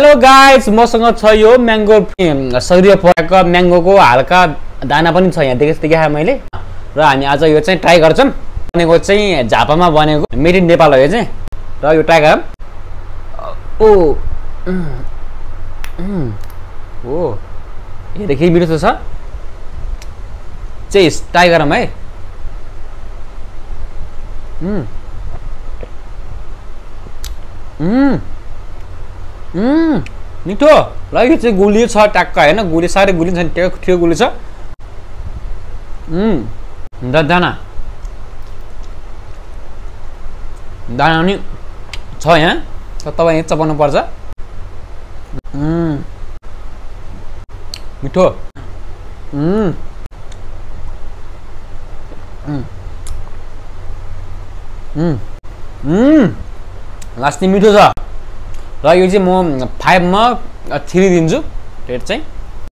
Hello guys, मसँग छ यो म्याङ्गो सौर्य पराको म्याङ्गोको हल्का दाना पनि छ यहाँ देखाएँ मैले र हामी आज यो चाहिँ ट्राई गर्छौं। बनेको चाहिँ झापामा बनेको मेड इन नेपाल हो यो चाहिँ र यो ट्राई गरौँ। ओ हेर्दाखेरि मिठो छ चाहिँ ट्राई गरौँ है। मिठो ल यो चाहिँ गुलियो छ ट्याक्क हैन, गुली साह्रै गुली छैन, ठिक गुली छ। दाना दाना पनि छ यहाँ, तपाईँ यहाँ चपाउनु पर्छ। मिठो लास्टै मिठो छ र यो चाहिँ म 5 मा 3 दिन्छु रेट चाहिँ।